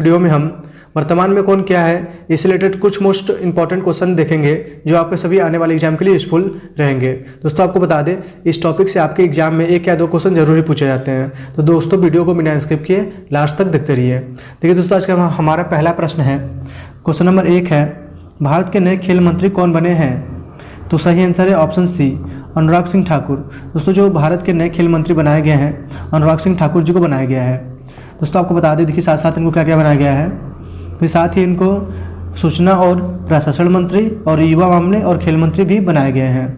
Video में हम वर्तमान में कौन क्या है इससे रिलेटेड कुछ मोस्ट इंपॉर्टेंट क्वेश्चन देखेंगे जो आपके सभी आने वाले एग्जाम के लिए यूजफुल रहेंगे। दोस्तों आपको बता दें इस टॉपिक से आपके एग्जाम में एक या दो क्वेश्चन जरूर पूछे जाते हैं, तो दोस्तों वीडियो को बिना स्किप किए लास्ट तक देखते रहिए। देखिए दोस्तों आज का हमारा पहला प्रश्न है, क्वेश्चन नंबर 1 है, भारत के नए खेल मंत्री कौन बने हैं? तो सही आंसर है ऑप्शन सी, अनुराग सिंह ठाकुर। दोस्तों जो भारत के नए खेल मंत्री बनाए गए हैं अनुराग सिंह ठाकुर जी को बनाया गया है। दोस्तों आपको बता दें, देखिए साथ साथ इनको क्या क्या बनाया गया है, फिर साथ ही इनको सूचना और प्रशासन मंत्री और युवा मामले और खेल मंत्री भी बनाए गए हैं।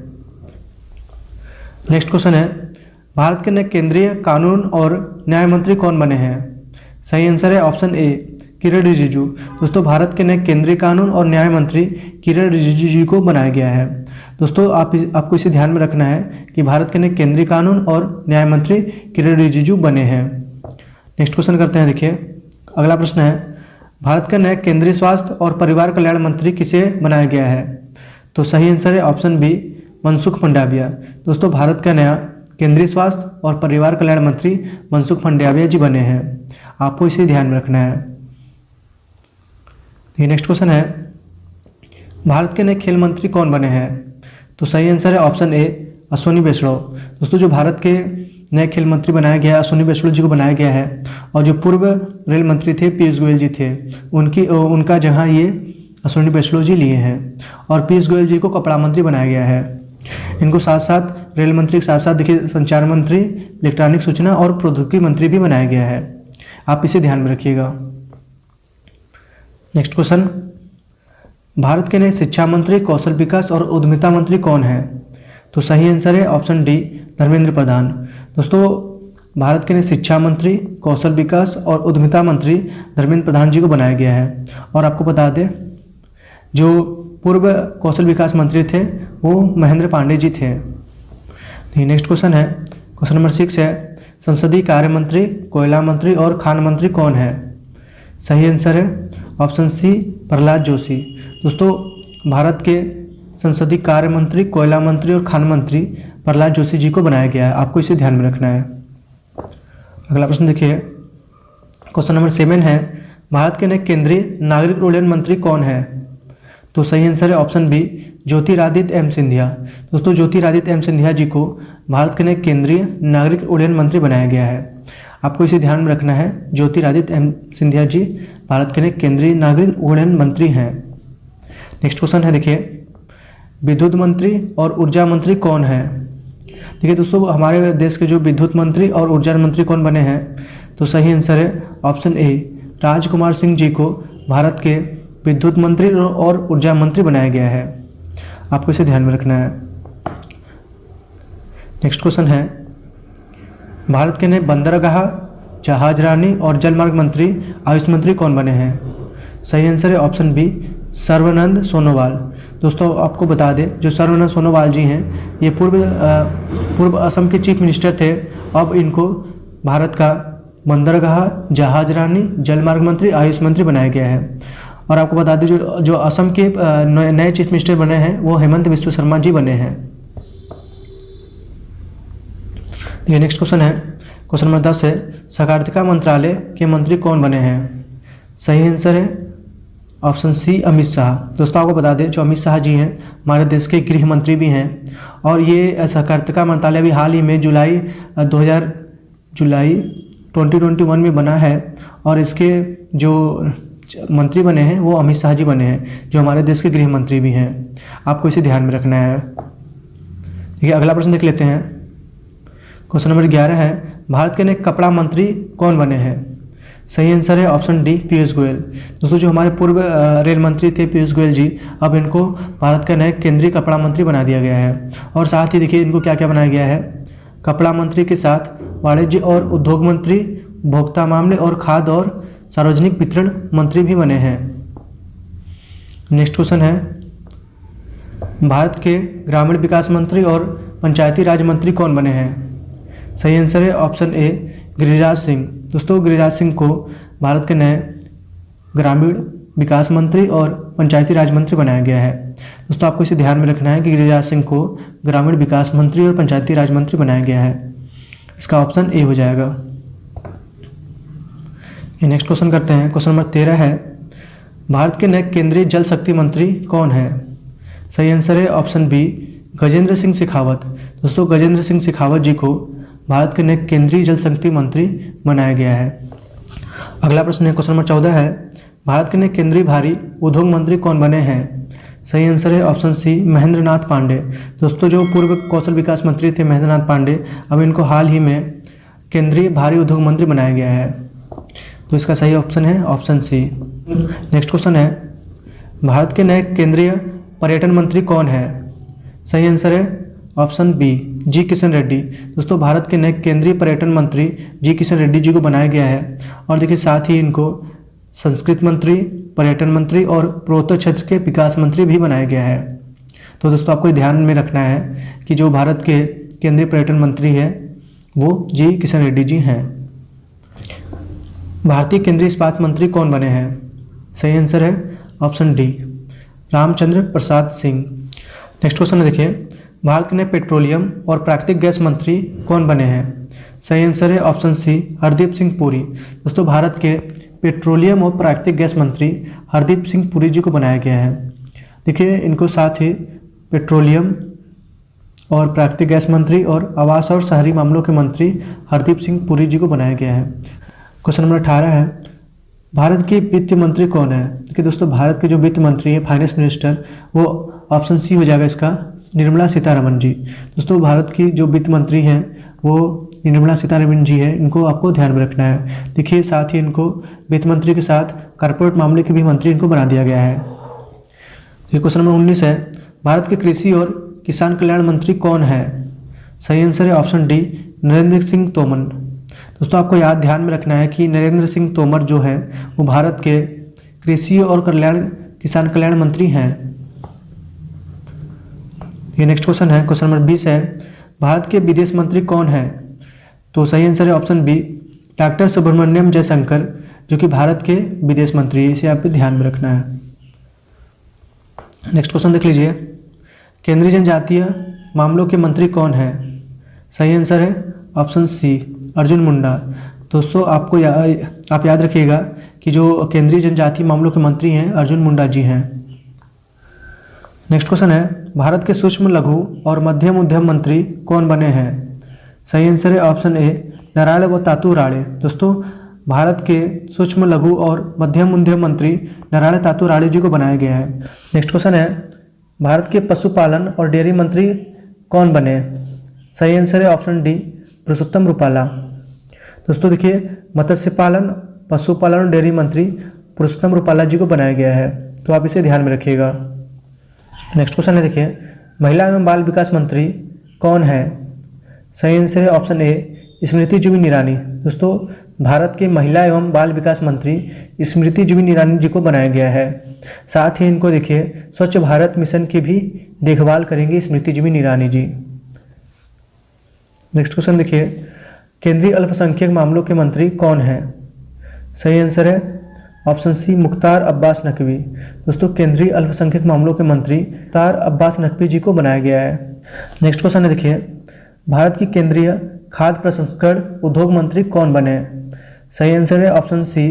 नेक्स्ट क्वेश्चन है, भारत के नए केंद्रीय कानून और न्याय मंत्री कौन बने हैं? सही आंसर है ऑप्शन ए, किरण रिजिजू। दोस्तों भारत के नए केंद्रीय कानून और न्याय मंत्री किरण रिजिजू जी को बनाया गया है। दोस्तों आपको इसे ध्यान में रखना है कि भारत के नए केंद्रीय कानून और न्याय मंत्री किरण रिजिजू बने हैं। नेक्स्ट क्वेश्चन करते हैं। देखिए अगला प्रश्न है, भारत का नया केंद्रीय स्वास्थ्य और परिवार कल्याण मंत्री किसे बनाया गया है? तो सही आंसर है ऑप्शन बी, मनसुख मंडाविया। दोस्तों भारत का नया केंद्रीय स्वास्थ्य और परिवार कल्याण मंत्री मनसुख मंडाविया जी बने हैं, आपको इसे ध्यान में रखना है। नेक्स्ट क्वेश्चन है, भारत के नए खेल मंत्री कौन बने हैं? तो सही आंसर है ऑप्शन ए, अश्विनी वैष्णव। दोस्तों जो भारत के नए खेल मंत्री बनाया गया है अश्विनी वैष्णव जी को बनाया गया है, और जो पूर्व रेल मंत्री थे पीयूष गोयल जी थे उनका जहां ये अश्विनी वैष्णव जी लिए हैं, और पीयूष गोयल जी को कपड़ा मंत्री बनाया गया है। इनको साथ साथ रेल मंत्री के साथ साथ देखिए संचार मंत्री, इलेक्ट्रॉनिक सूचना और प्रौद्योगिकी मंत्री भी बनाया गया है, आप इसे ध्यान में रखिएगा। नेक्स्ट क्वेश्चन, भारत के नए शिक्षा मंत्री, कौशल विकास और उद्यमिता मंत्री कौन है? तो सही आंसर है ऑप्शन डी, धर्मेंद्र प्रधान। दोस्तों भारत के नए शिक्षा मंत्री, कौशल विकास और उद्यमिता मंत्री धर्मेंद्र प्रधान जी को बनाया गया है। और आपको बता दें जो पूर्व कौशल विकास मंत्री थे वो महेंद्र पांडे जी थे। नेक्स्ट क्वेश्चन है, क्वेश्चन नंबर 6 है, संसदीय कार्य मंत्री, कोयला मंत्री और खान मंत्री कौन है? सही आंसर है ऑप्शन सी, प्रहलाद जोशी। दोस्तों भारत के संसदीय कार्य मंत्री, कोयला मंत्री और खान मंत्री प्रहलाद जोशी जी को बनाया गया है, आपको इसे ध्यान में रखना है। अगला प्रश्न देखिए, क्वेश्चन नंबर 7 है, भारत के नए केंद्रीय नागरिक उड्डयन मंत्री कौन है? तो सही आंसर है option B, Jyotiraditya M Scindia. दोस्तों ज्योतिरादित्य एम सिंधिया जी को भारत के नए केंद्रीय नागरिक उड्डयन मंत्री बनाया गया है, आपको इसे ध्यान में रखना है। ज्योतिरादित्य एम सिंधिया जी भारत के नए केंद्रीय नागरिक उड्डयन मंत्री हैं। नेक्स्ट क्वेश्चन है, देखिए विद्युत मंत्री और ऊर्जा मंत्री कौन है? देखिए दोस्तों हमारे देश के जो विद्युत मंत्री और ऊर्जा मंत्री कौन बने हैं? तो सही आंसर है ऑप्शन ए, राजकुमार सिंह जी को भारत के विद्युत मंत्री और ऊर्जा मंत्री बनाया गया है, आपको इसे ध्यान में रखना है। नेक्स्ट क्वेश्चन है, भारत के नए बंदरगाह, जहाजरानी और जलमार्ग मंत्री, आयुष मंत्री कौन बने हैं? सही आंसर है ऑप्शन बी, सर्बानंद सोनोवाल। दोस्तों आपको बता दें जो सर्बानंद सोनोवाल जी हैं ये पूर्व असम के चीफ मिनिस्टर थे, अब इनको भारत का बंदरगाह, जहाजरानी, जलमार्ग मंत्री, आयुष मंत्री बनाया गया है। और आपको बता दें जो असम के नए चीफ मिनिस्टर बने हैं वो हेमंत बिस्व शर्मा जी बने हैं। ये नेक्स्ट क्वेश्चन है, क्वेश्चन नंबर 10 है, सहकारिता मंत्रालय के मंत्री कौन बने हैं? सही आंसर है ऑप्शन सी, अमित शाह। दोस्तों आपको बता दें जो अमित शाह जी हैं हमारे देश के गृह मंत्री भी हैं, और ये सहकारिता मंत्रालय भी हाल ही में जुलाई 2021 में बना है, और इसके जो मंत्री बने हैं वो अमित शाह जी बने हैं जो हमारे देश के गृह मंत्री भी हैं, आपको इसे ध्यान में रखना है। ठीक है, अगला प्रश्न देख लेते हैं। क्वेश्चन नंबर 11 है, भारत के नए कपड़ा मंत्री कौन बने हैं? सही आंसर है ऑप्शन डी, पीयूष गोयल। दोस्तों जो हमारे पूर्व रेल मंत्री थे पीयूष गोयल जी, अब इनको भारत का नए केंद्रीय कपड़ा मंत्री बना दिया गया है। और साथ ही देखिए इनको क्या क्या बनाया गया है, कपड़ा मंत्री के साथ वाणिज्य और उद्योग मंत्री, उपभोक्ता मामले और खाद्य और सार्वजनिक वितरण मंत्री भी बने हैं। नेक्स्ट क्वेश्चन है, भारत के ग्रामीण विकास मंत्री और पंचायती राज मंत्री कौन बने हैं? सही आंसर है ऑप्शन ए, गिरिराज सिंह। दोस्तों गिरिराज सिंह को भारत के नए ग्रामीण विकास मंत्री और पंचायती राज मंत्री बनाया गया है। दोस्तों आपको इसे ध्यान में रखना है कि गिरिराज सिंह को ग्रामीण विकास मंत्री और पंचायती राज मंत्री बनाया गया है, इसका ऑप्शन ए हो जाएगा। ये नेक्स्ट क्वेश्चन करते हैं। क्वेश्चन नंबर 13 है, भारत के नए केंद्रीय जल शक्ति मंत्री कौन है? सही आंसर है ऑप्शन बी, गजेंद्र सिंह शेखावत। दोस्तों गजेंद्र सिंह शेखावत जी को भारत के नए केंद्रीय जल शक्ति मंत्री बनाया गया है। अगला प्रश्न है, क्वेश्चन नंबर 14 है, भारत के नए केंद्रीय भारी उद्योग मंत्री कौन बने हैं? सही आंसर है ऑप्शन सी, महेंद्र नाथ पांडे। दोस्तों जो पूर्व कौशल विकास मंत्री थे महेंद्र नाथ पांडे, अब इनको हाल ही में केंद्रीय भारी उद्योग मंत्री बनाया गया है। तो इसका सही ऑप्शन है ऑप्शन सी। नेक्स्ट क्वेश्चन है, भारत के नए केंद्रीय पर्यटन मंत्री कौन है? सही आंसर है ऑप्शन बी, जी किशन रेड्डी। दोस्तों भारत के नए केंद्रीय पर्यटन मंत्री जी किशन रेड्डी जी को बनाया गया है। और देखिए साथ ही इनको संस्कृति मंत्री, पर्यटन मंत्री और पूर्वोत्तर क्षेत्र के विकास मंत्री भी बनाया गया है। तो दोस्तों आपको ध्यान में रखना है कि जो भारत के केंद्रीय पर्यटन मंत्री है वो जी किशन रेड्डी जी हैं। भारतीय केंद्रीय इस्पात मंत्री कौन बने हैं? सही आंसर है option D, Ramchandra Prasad Singh. Next question देखिए, भारत के नए पेट्रोलियम और प्राकृतिक गैस मंत्री कौन बने हैं? सही आंसर है ऑप्शन सी, हरदीप सिंह पुरी। दोस्तों भारत के पेट्रोलियम और प्राकृतिक गैस मंत्री हरदीप सिंह पुरी जी को बनाया गया है। देखिए इनको साथ ही पेट्रोलियम और प्राकृतिक गैस मंत्री और आवास और शहरी मामलों के मंत्री हरदीप सिंह पुरी जी को बनाया गया है। क्वेश्चन नंबर 18 है, भारत के वित्त मंत्री कौन है? देखिए दोस्तों भारत के जो वित्त मंत्री हैं फाइनेंस मिनिस्टर, वो ऑप्शन सी हो जाएगा इसका, निर्मला सीतारमण जी। दोस्तों भारत की जो वित्त मंत्री हैं वो निर्मला सीतारमण जी है, इनको आपको ध्यान में रखना है। देखिए साथ ही इनको वित्त मंत्री के साथ कॉर्पोरेट मामले के भी मंत्री इनको बना दिया गया है। क्वेश्चन नंबर 19 है, भारत के कृषि और किसान कल्याण मंत्री कौन है? सही आंसर है ऑप्शन डी, नरेंद्र सिंह तोमर। दोस्तों आपको याद ध्यान में रखना है कि नरेंद्र सिंह तोमर जो है वो भारत के कृषि और किसान कल्याण मंत्री हैं। ये नेक्स्ट क्वेश्चन है, क्वेश्चन नंबर 20 है, भारत के विदेश मंत्री कौन है? तो सही आंसर है option B, doctor Subrahmanyam Jaishankar, जो कि भारत के विदेश मंत्री है। इसे आपको ध्यान में रखना है। नेक्स्ट क्वेश्चन देख लीजिए, केंद्रीय जनजातीय मामलों के मंत्री कौन है? सही आंसर है ऑप्शन सी, अर्जुन मुंडा। दोस्तों आपको आप याद रखिएगा कि जो केंद्रीय जनजातीय मामलों के मंत्री हैं अर्जुन मुंडा जी हैं। नेक्स्ट क्वेश्चन है, भारत के सूक्ष्म लघु और मध्यम उद्यम मंत्री कौन बने हैं? सही आंसर है ऑप्शन ए, नारायण व तातू राणे। दोस्तों भारत के सूक्ष्म लघु और मध्यम उद्यम मंत्री नारायण तातू राणे जी को बनाया गया है। नेक्स्ट क्वेश्चन है, भारत के पशुपालन और डेयरी मंत्री कौन बने? सही आंसर है ऑप्शन डी, पुरुषोत्तम रूपाला। दोस्तों देखिए मत्स्य पालन, पशुपालन और डेयरी मंत्री पुरुषोत्तम रूपाला जी को बनाया गया है। तो आप इसे ध्यान में रखिएगा। नेक्स्ट क्वेश्चन है, देखिए महिला एवं बाल विकास मंत्री कौन है? सही आंसर है ऑप्शन ए, स्मृति जुबिन ईरानी। दोस्तों भारत के महिला एवं बाल विकास मंत्री स्मृति जुबिन ईरानी जी को बनाया गया है। साथ ही इनको देखिए स्वच्छ भारत मिशन की भी देखभाल करेंगे स्मृति जुबिन ईरानी जी। नेक्स्ट क्वेश्चन देखिए, केंद्रीय अल्पसंख्यक मामलों के मंत्री कौन है? सही आंसर है ऑप्शन सी, मुख्तार अब्बास नकवी। दोस्तों केंद्रीय अल्पसंख्यक मामलों के मंत्री मुख्तार अब्बास नकवी जी को बनाया गया है। नेक्स्ट क्वेश्चन है, देखिए भारत की केंद्रीय खाद्य प्रसंस्करण उद्योग मंत्री कौन बने? सही आंसर है ऑप्शन सी,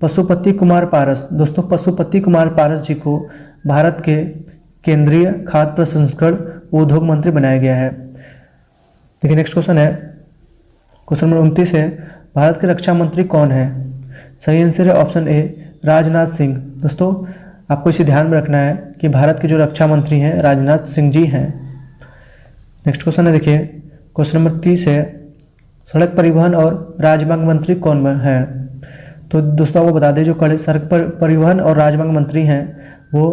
पशुपति कुमार पारस। दोस्तों पशुपति कुमार पारस जी को भारत के केंद्रीय खाद्य प्रसंस्करण उद्योग मंत्री बनाया गया है। देखिए नेक्स्ट क्वेश्चन है, क्वेश्चन नंबर 29 है, भारत के रक्षा मंत्री कौन है? सही आंसर है ऑप्शन ए, राजनाथ सिंह। दोस्तों आपको इसे ध्यान में रखना है कि भारत के जो रक्षा मंत्री हैं राजनाथ सिंह जी हैं। नेक्स्ट क्वेश्चन है, देखिए क्वेश्चन नंबर 30 है, सड़क परिवहन और राजमार्ग मंत्री कौन है? तो दोस्तों आपको बता दें जो सड़क परिवहन और राजमार्ग मंत्री हैं वो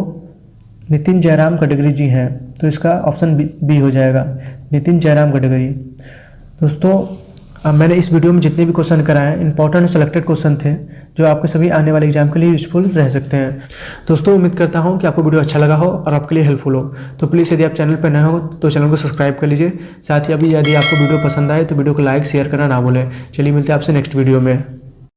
नितिन जयराम गडकरी जी हैं। तो इसका ऑप्शन बी हो जाएगा, नितिन जयराम गडकरी। दोस्तों मैंने इस वीडियो में जितने भी क्वेश्चन कराए हैं इंपॉर्टेंट सेलेक्टेड क्वेश्चन थे जो आपके सभी आने वाले एग्जाम के लिए यूजफुल रह सकते हैं। दोस्तों उम्मीद करता हूं कि आपको वीडियो अच्छा लगा हो और आपके लिए हेल्पफुल हो। तो प्लीज़ यदि आप चैनल पर नए हो तो चैनल को सब्सक्राइब कर लीजिए। साथ ही अभी यदि आपको वीडियो पसंद आए तो वीडियो को लाइक शेयर करना ना भूलें। चलिए मिलते हैं आपसे नेक्स्ट वीडियो में।